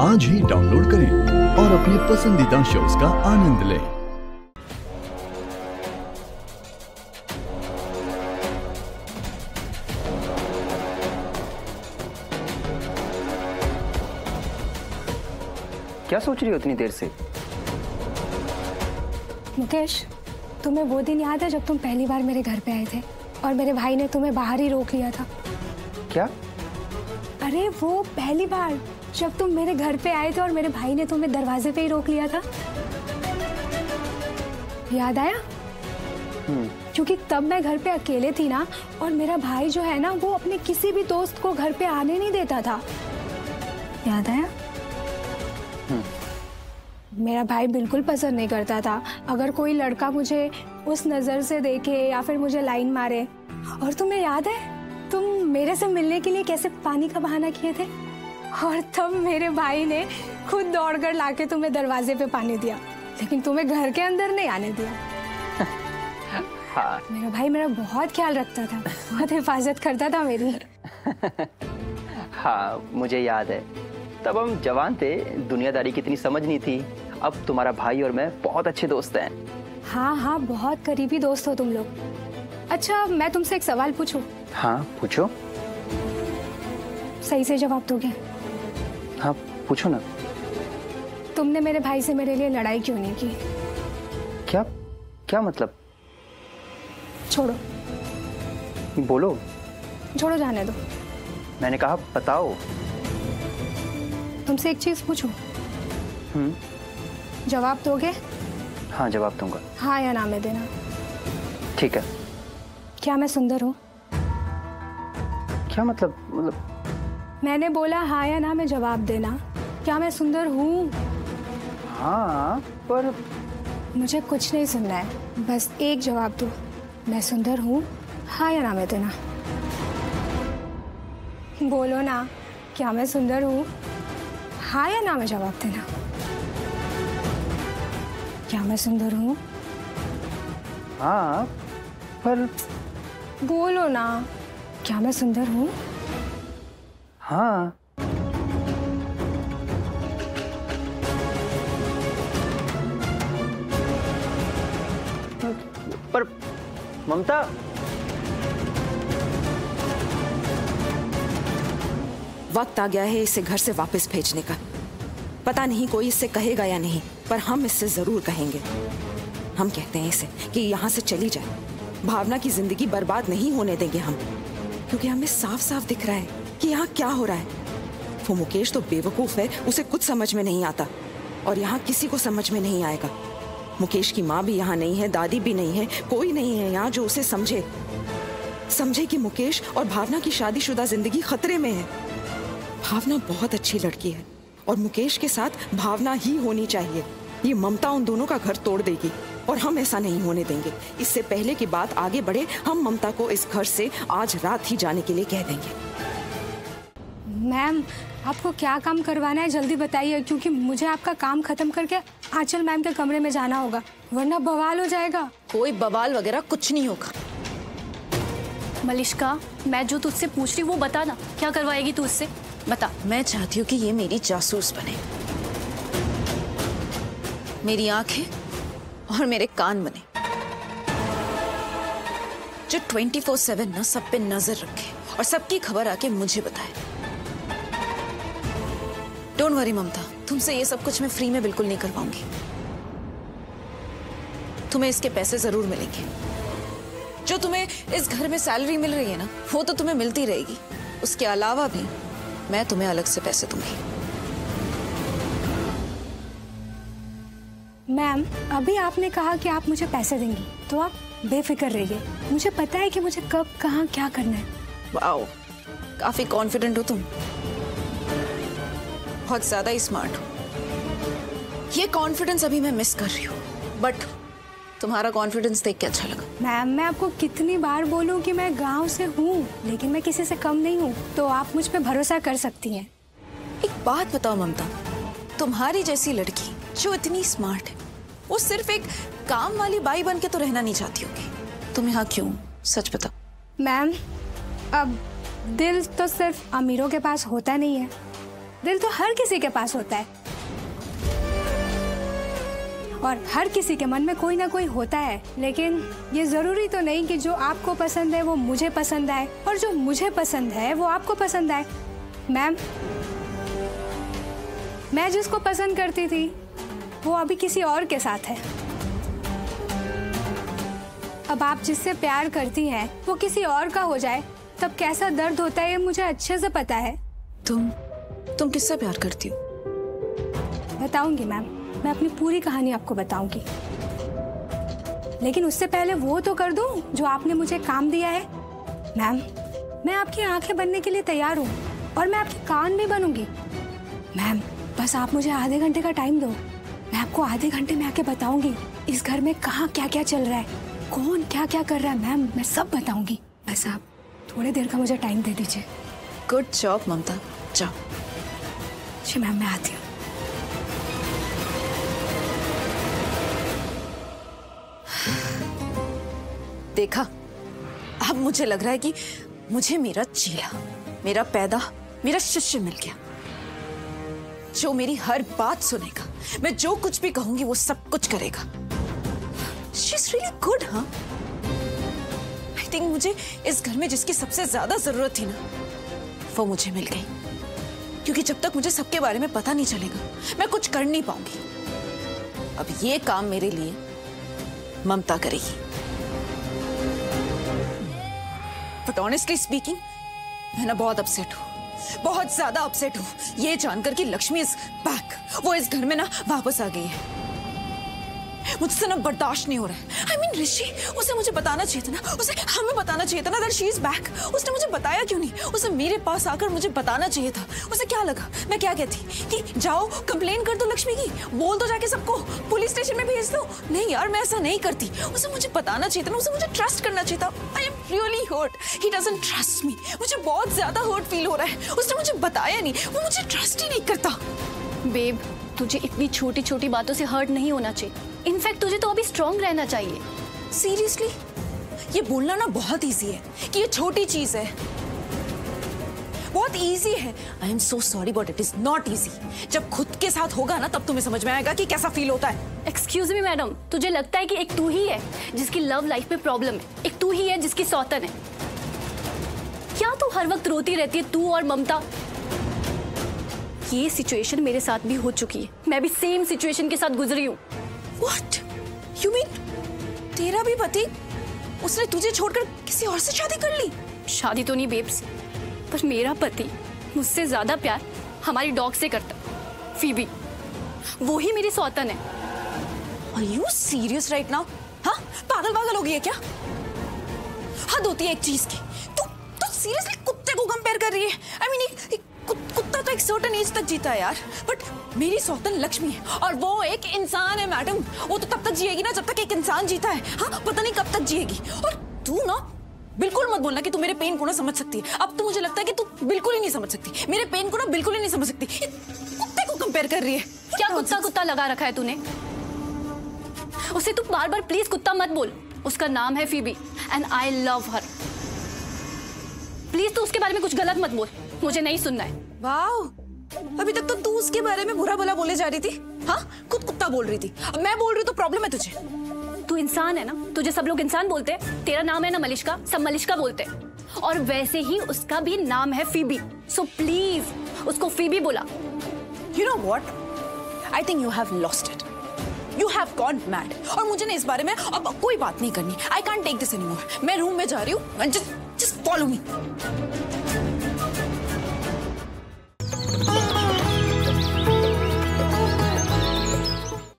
आज ही डाउनलोड करें और अपने पसंदीदा शोज का आनंद लें। क्या सोच रही हो इतनी देर से? मुकेश, तुम्हें वो दिन याद है जब तुम पहली बार मेरे घर पे आए थे और मेरे भाई ने तुम्हें बाहर ही रोक लिया था? क्या? अरे वो पहली बार जब तुम मेरे घर पे आए थे और मेरे भाई ने तुम्हें दरवाजे पे ही रोक लिया था, याद आया? क्योंकि तब मैं घर पे अकेले थी ना, और मेरा भाई जो है ना वो अपने किसी भी दोस्त को घर पे आने नहीं देता था। याद आया? मेरा भाई बिल्कुल पसंद नहीं करता था अगर कोई लड़का मुझे उस नजर से देखे या फिर मुझे लाइन मारे। और तुम्हें याद है तुम मेरे से मिलने के लिए कैसे पानी का बहाना किए थे, और तब मेरे भाई ने खुद दौड़कर लाके तुम्हें दरवाजे पे पानी दिया, लेकिन तुम्हें घर के अंदर नहीं आने दिया। हाँ। मेरा भाई मेरा बहुत ख्याल रखता था, बहुत हिफाजत करता था मेरी। हाँ, मुझे याद है। तब हम जवान थे, दुनियादारी की इतनी समझ नहीं थी। अब तुम्हारा भाई और मैं बहुत अच्छे दोस्त हैं। हाँ हाँ, बहुत करीबी दोस्त हो तुम लोग। अच्छा, मैं तुमसे एक सवाल पूछूं? हाँ, पूछो। सही से जवाब दोगे? हाँ, पूछो ना। तुमने मेरे भाई से मेरे लिए लड़ाई क्यों नहीं की? क्या क्या मतलब? छोड़ो। बोलो। छोड़ो, जाने दो। मैंने कहा बताओ। तुमसे एक चीज पूछूं? जवाब दोगे? हाँ, जवाब दूंगा। हाँ या ना में देना। ठीक है। क्या मैं सुंदर हूँ? क्या मतलब? मैंने बोला हाँ या ना में जवाब देना। क्या मैं सुंदर हूँ? हाँ, पर मुझे कुछ नहीं सुनना है, बस एक जवाब दो। मैं सुंदर हूँ? हाँ या ना में देना। बोलो ना, क्या मैं सुंदर हूँ? हाँ या ना में जवाब देना। क्या मैं सुंदर हूँ? हाँ, पर बोलो ना, क्या मैं सुंदर हूँ? हाँ। पर ममता, वक्त आ गया है इसे घर से वापस भेजने का। पता नहीं कोई इससे कहेगा या नहीं, पर हम इससे जरूर कहेंगे। हम कहते हैं इसे कि यहाँ से चली जाए। भावना की जिंदगी बर्बाद नहीं होने देंगे हम, क्योंकि हमें साफ साफ दिख रहा है कि यहाँ क्या हो रहा है। वो मुकेश तो बेवकूफ है, उसे कुछ समझ में नहीं आता, और यहाँ किसी को समझ में नहीं आएगा। मुकेश की माँ भी यहाँ नहीं है, दादी भी नहीं है, कोई नहीं है यहाँ जो उसे समझे कि मुकेश और भावना की शादीशुदा जिंदगी खतरे में है। भावना बहुत अच्छी लड़की है और मुकेश के साथ भावना ही होनी चाहिए। ये ममता उन दोनों का घर तोड़ देगी और हम ऐसा नहीं होने देंगे। इससे पहले कि बात आगे बढ़े, हम ममता को इस घर से आज रात ही जाने के लिए कह देंगे। मैम, आपको क्या काम करवाना है जल्दी बताइए, क्योंकि मुझे आपका काम खत्म करके आंचल मैम के कमरे में जाना होगा, वरना बवाल हो जाएगा। कोई बवाल वगैरह कुछ नहीं होगा। मलिष्का, मैं जो तुझसे पूछ रही हूँ वो बता ना, क्या करवाएगी तू उससे? बता। मैं चाहती हूँ कि ये मेरी जासूस बने, मेरी आंखें और मेरे कान बने, जो 24/7 ना सब पे नजर रखे और सबकी खबर आके मुझे बताए। डोंट वरी ममता, तुमसे ये सब कुछ मैं फ्री में बिल्कुल नहीं करवाऊंगी। तुम्हें इसके पैसे जरूर मिलेंगे। जो तुम्हें इस घर में सैलरी मिल रही है ना, वो तो तुम्हें मिलती रहेगी। उसके अलावा भी मैं तुम्हें अलग से पैसे दूंगी। मैम, अभी आपने कहा कि आप मुझे पैसे देंगी, तो आप बेफिक्र रहिए। मुझे पता है कि मुझे कब कहाँ क्या करना है। वाओ, काफी कॉन्फिडेंट हो तुम, बहुत ज्यादा ही स्मार्ट हो। ये कॉन्फिडेंस अभी मैं मिस कर रही हूँ, बट तुम्हारा कॉन्फिडेंस देख के अच्छा लगा। मैम, मैं आपको कितनी बार बोलूं कि मैं गांव से हूँ, लेकिन मैं किसी से कम नहीं हूँ, तो आप मुझ पे भरोसा कर सकती हैं। एक बात बताओ ममता, तुम्हारी जैसी लड़की जो इतनी स्मार्ट है, वो सिर्फ एक काम वाली बाई बन के तो रहना नहीं चाहती होगी। तुम यहाँ क्यों? सच बताओ। मैम, अब दिल तो सिर्फ अमीरों के पास होता नहीं है, दिल तो हर किसी के पास होता है और हर किसी के मन में कोई ना कोई होता है, लेकिन ये जरूरी तो नहीं कि जो आपको पसंद है वो मुझे पसंद आए और जो मुझे पसंद है वो आपको पसंद आए। मैम, मैं जिसको पसंद करती थी वो अभी किसी और के साथ है। अब आप जिससे प्यार करती हैं वो किसी और का हो जाए तब कैसा दर्द होता है ये मुझे अच्छे से पता है। तुम किससे प्यार करती हो? बताऊंगी मैम, मैं अपनी पूरी कहानी आपको बताऊंगी, लेकिन उससे पहले वो तो कर दूं जो आपने मुझे काम दिया है। मैम, मैं आपकी आंखें बनने के लिए तैयार हूँ और मैं आपके कान भी बनूंगी। मैम, बस आप मुझे आधे घंटे का टाइम दो, मैं आपको आधे घंटे में आके बताऊंगी इस घर में कहाँ क्या क्या चल रहा है, कौन क्या क्या कर रहा है। मैम, मैं सब बताऊंगी, बस आप थोड़ी देर का मुझे टाइम दे दीजिए। गुड जॉब ममता, जाओ। जी मैम, मैं आती हूँ। देखा, अब मुझे लग रहा है कि मुझे मेरा चेला, मेरा पैदा, मेरा शिष्य मिल गया जो मेरी हर बात सुनेगा। मैं जो कुछ भी कहूंगी वो सब कुछ करेगा। She's really good, हाँ? I think मुझे इस घर में जिसकी सबसे ज्यादा जरूरत थी ना, वो मुझे मिल गई। क्योंकि जब तक मुझे सबके बारे में पता नहीं चलेगा मैं कुछ कर नहीं पाऊंगी। अब ये काम मेरे लिए ममता करेगी। बट ऑनेस्टली स्पीकिंग, मैं ना बहुत अपसेट हूँ, बहुत ज्यादा अपसेट हूँ ये जानकर कि लक्ष्मी इज बैक, वो इस घर में ना वापस आ गई है। मुझसे ना बर्दाश्त नहीं हो रहा है। I mean, ऋषि, उसे मुझे बताना चाहिए था ना, उसे हमें बताना चाहिए था ना that she is back। उसने मुझे बताया क्यों नहीं? उसे मेरे पास आकर मुझे बताना चाहिए था। उसे क्या लगा मैं क्या कहती कि जाओ कंप्लेन कर दो लक्ष्मी की, बोल दो जाके सबको, पुलिस स्टेशन में भेज दो। नहीं यार, मैं ऐसा नहीं करती। उसे मुझे बताना चाहिए था ना, उसे मुझे ट्रस्ट करना चाहिए था। I am really hurt. He doesn't trust me. मुझे बहुत ज्यादा हर्ट फील हो रहा है। उसने मुझे बताया नहीं, वो मुझे ट्रस्ट ही नहीं करता। बेब, तुझे इतनी छोटी छोटी बातों से हर्ट नहीं होना चाहिए। इनफैक्ट तुझे तो अभी स्ट्रॉन्ग रहना चाहिए। सीरियसली, ये बोलना ना बहुत इजी है कि ये छोटी चीज है, बहुत इजी है। I am so sorry but it is not easy. जब खुद के साथ होगा ना तब तुम्हें समझ में आएगा कि कैसा फील होता है। एक्सक्यूज मी मैडम, तुझे लगता है कि एक तू ही है जिसकी लव लाइफ में प्रॉब्लम है, एक तू ही है जिसकी सौतन है? क्या तू हर वक्त रोती रहती है, तू और ममता? ये सिचुएशन मेरे साथ भी हो चुकी है, मैं भी सेम सिचुएशन के साथ गुजरी हूँ। What? You mean तेरा भी पति, उसने तुझे छोड़कर किसी और से शादी कर ली? शादी तो नहीं बेब्स, पर मेरा पति मुझसे ज्यादा प्यार हमारी डॉग से करता, फीबी। वो ही मेरी सौतन है। Are you serious right now? हाँ, पागल हो गई है क्या? हद होती है एक चीज की। तू सीरियसली कुत्ते को कंपेयर कर रही है? I mean, एक कुत्ता तो एक सर्टेन एज तक जीता है यार, बट मेरी सौतन लक्ष्मी है और वो एक इंसान है मैडम। वो तो तब तक जिएगी ना जब तक एक इंसान जीता है। हाँ, पता नहीं कब तक जिएगी। और तू ना बिल्कुल मत बोलना कि तू मेरे पेन को ना समझ सकती है। अब तो मुझे लगता है कि तू बिल्कुल ही नहीं समझ सकती मेरे पेन को ना, बिल्कुल ही नहीं समझ सकती। कुत्ते को कंपेयर कर रही है क्या? कुत्ता लगा रखा है तूने उसे? तू बार बार प्लीज कुत्ता मत बोल। उसका नाम है Phoebe and I love her. Please तू उसके बारे में कुछ गलत मत बोल, मुझे नहीं सुनना है। वाओ, अभी तक तो तू उसके बारे में बुरा भला बोले जा रही थी। हाँ, खुद कुत्ता बोल रही थी, अब मैं बोल रही हूँ तो प्रॉब्लम है तुझे। तू इंसान है ना, तुझे सब लोग इंसान बोलते हैं। तेरा नाम है ना मलिश्का, सब मलिश्का बोलते हैं। और वैसे ही उसका भी नाम है फीबी, सो प्लीज उसको फीबी बोला। You know what? I think you have lost it. You have gone mad. और मुझे ना इस बारे में अब कोई बात नहीं करनी। I can't take this anymore. मैं रूम में जा रही हूँ। Just follow me.